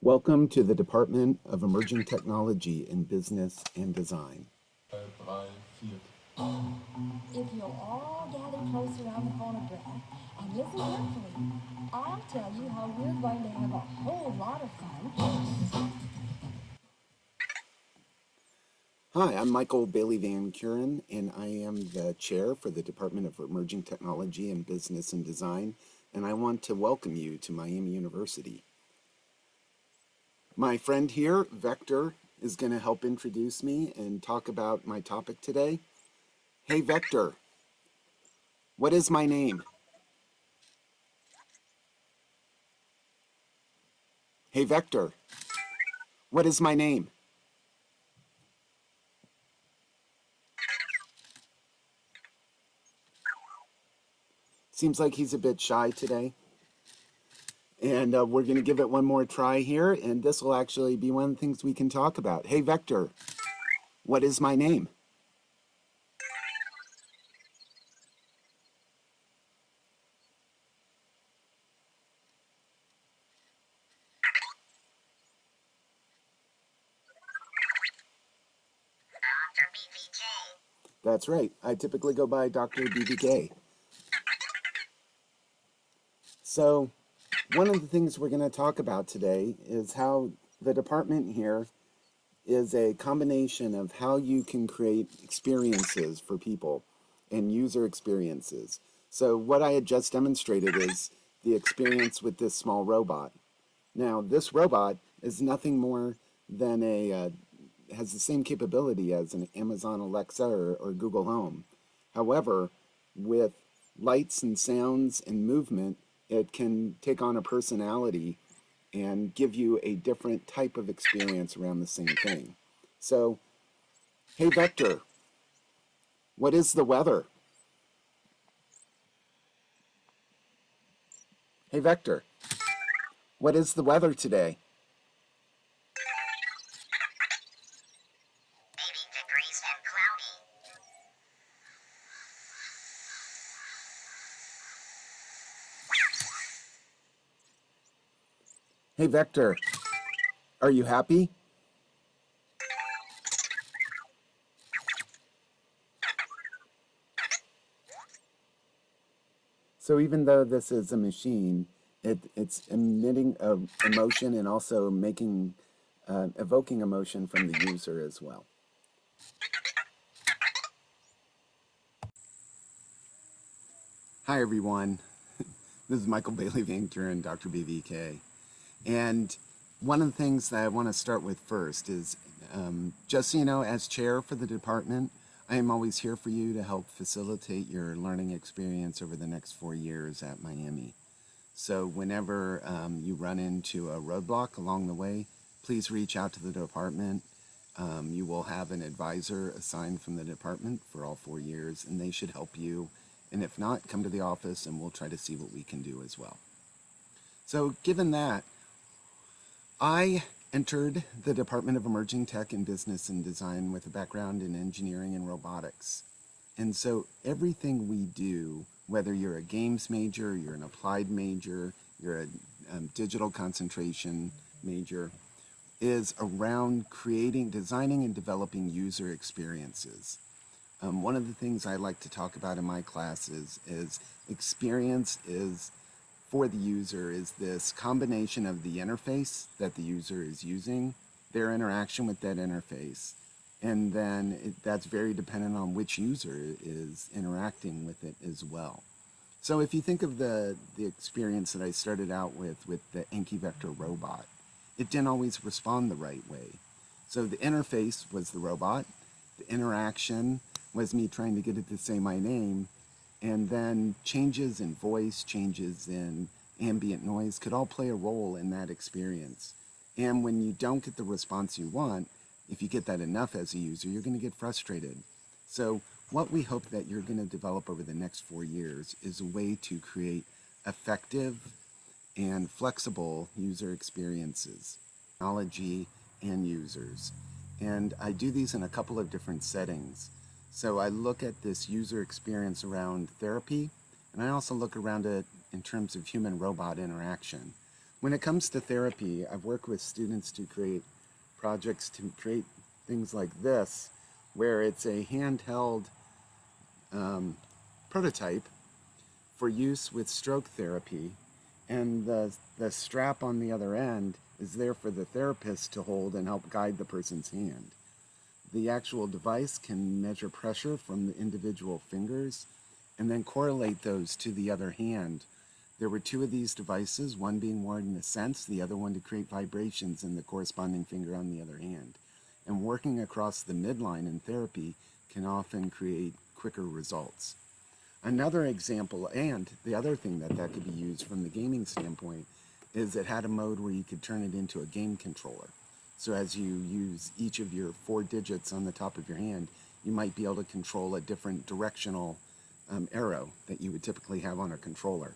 Welcome to the Department of Emerging Technology in Business and Design. If you'll all gather close around the phonograph and listen carefully, I'll tell you how we're going to have a whole lot of fun. Hi, I'm Michael Bailey Van Kuren, and I am the chair for the Department of Emerging Technology in Business and Design, and I want to welcome you to Miami University. My friend here, Vector, is going to help introduce me and talk about my topic today. Hey, Vector, what is my name? Hey, Vector, what is my name? Seems like he's a bit shy today. And we're going to give it one more try here, and this will actually be one of the things we can talk about. Hey, Vector, what is my name? Dr. BBK. That's right. I typically go by Dr. BBK. So, one of the things we're going to talk about today is how the department here is a combination of how you can create experiences for people and user experiences. So what I had just demonstrated is the experience with this small robot. Now, this robot is nothing more than has the same capability as an Amazon Alexa or Google Home. However, with lights and sounds and movement, it can take on a personality and give you a different type of experience around the same thing. So, hey Vector, what is the weather? Hey Vector, what is the weather today? 80 degrees and cloudy. Hey Vector, are you happy? So even though this is a machine, it's emitting emotion and also evoking emotion from the user as well. Hi everyone, this is Michael Bailey Van Kuren, Dr. BVK. And one of the things that I want to start with first is, just so you know, as chair for the department, I am always here for you to help facilitate your learning experience over the next 4 years at Miami. So whenever you run into a roadblock along the way, please reach out to the department. You will have an advisor assigned from the department for all 4 years, and they should help you. And if not, come to the office and we'll try to see what we can do as well. So given that, I entered the Department of Emerging Tech in Business and Design with a background in engineering and robotics. And so everything we do, whether you're a games major, you're an applied major, you're a digital concentration major, is around creating, designing, and developing user experiences. One of the things I like to talk about in my classes is experience is for the user is this combination of the interface that the user is using, their interaction with that interface, and then that's very dependent on which user is interacting with it as well. So if you think of the experience that I started out with the Enki Vector robot, it didn't always respond the right way. So the interface was the robot, the interaction was me trying to get it to say my name, and then changes in voice, changes in ambient noise could all play a role in that experience. And when you don't get the response you want, if you get that enough as a user, you're going to get frustrated. So what we hope that you're going to develop over the next 4 years is a way to create effective and flexible user experiences, technology and users. And I do these in a couple of different settings. So I look at this user experience around therapy, and I also look around it in terms of human-robot interaction. When it comes to therapy, I've worked with students to create projects to create things like this, where it's a handheld prototype for use with stroke therapy, and the strap on the other end is there for the therapist to hold and help guide the person's hand. The actual device can measure pressure from the individual fingers and then correlate those to the other hand. There were two of these devices, one being worn to sense, the other one to create vibrations in the corresponding finger on the other hand. And working across the midline in therapy can often create quicker results. Another example, and the other thing that could be used from the gaming standpoint, is it had a mode where you could turn it into a game controller. So as you use each of your 4 digits on the top of your hand, you might be able to control a different directional arrow that you would typically have on a controller.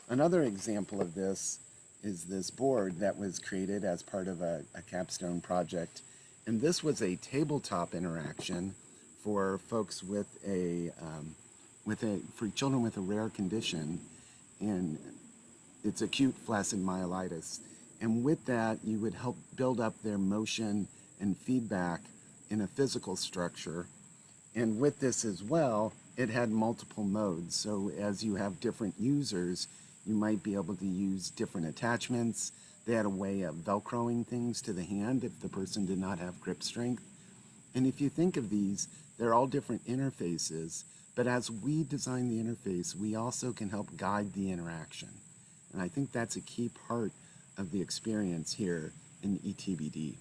Another example of this is this board that was created as part of a capstone project. And this was a tabletop interaction for folks with for children with a rare condition, and it's acute flaccid myelitis. And with that, you would help build up their motion and feedback in a physical structure. And with this as well, it had multiple modes. So as you have different users, you might be able to use different attachments. They had a way of velcroing things to the hand if the person did not have grip strength. And if you think of these, they're all different interfaces, but as we design the interface, we also can help guide the interaction. And I think that's a key part of the experience here in ETBD.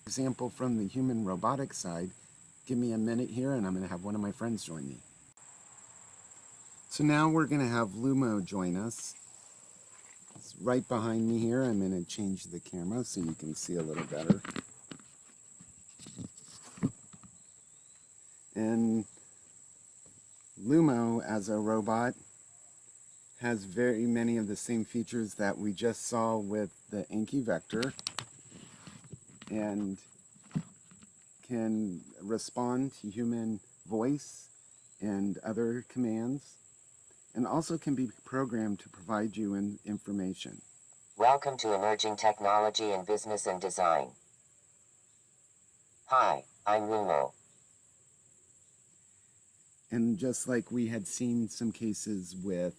Example from the human robotic side, give me a minute here and I'm going to have one of my friends join me. So now we're going to have Lumo join us. It's right behind me here. I'm going to change the camera so you can see a little better. And Lumo, as a robot, has very many of the same features that we just saw with the Anki Vector, and can respond to human voice and other commands, and also can be programmed to provide you information. Welcome to Emerging Technology in Business and Design. Hi, I'm Romo. And just like we had seen some cases with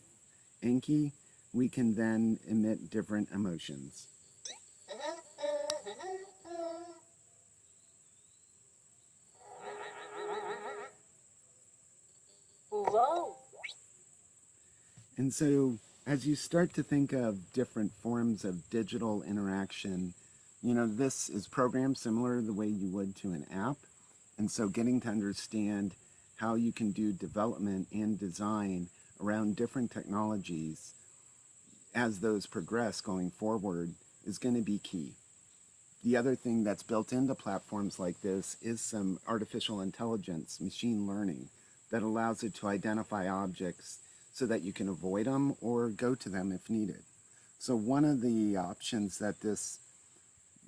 Anki, we can then emit different emotions. Whoa. And so as you start to think of different forms of digital interaction, you know, this is programmed similar the way you would to an app. And so getting to understand how you can do development and design around different technologies as those progress going forward is going to be key. The other thing that's built into platforms like this is some artificial intelligence, machine learning, that allows it to identify objects so that you can avoid them or go to them if needed. So one of the options that this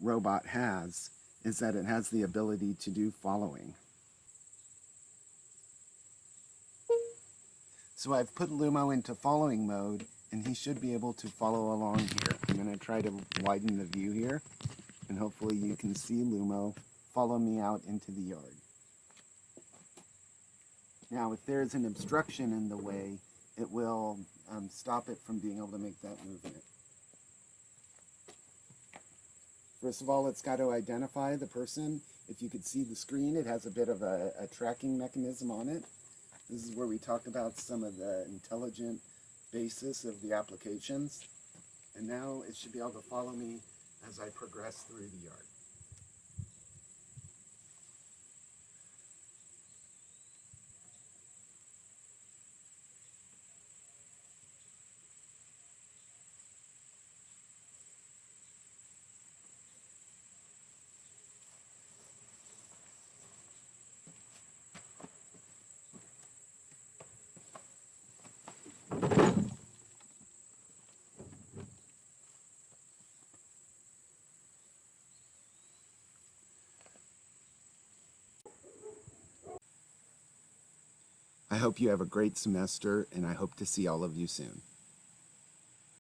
robot has is that it has the ability to do following. So I've put Lumo into following mode, and he should be able to follow along here. I'm going to try to widen the view here, and hopefully you can see Lumo follow me out into the yard. Now, if there's an obstruction in the way, it will stop it from being able to make that movement. First of all, it's got to identify the person. If you could see the screen, it has a bit of a tracking mechanism on it. This is where we talked about some of the intelligent basis of the applications. And now it should be able to follow me as I progress through the yard. I hope you have a great semester, and I hope to see all of you soon.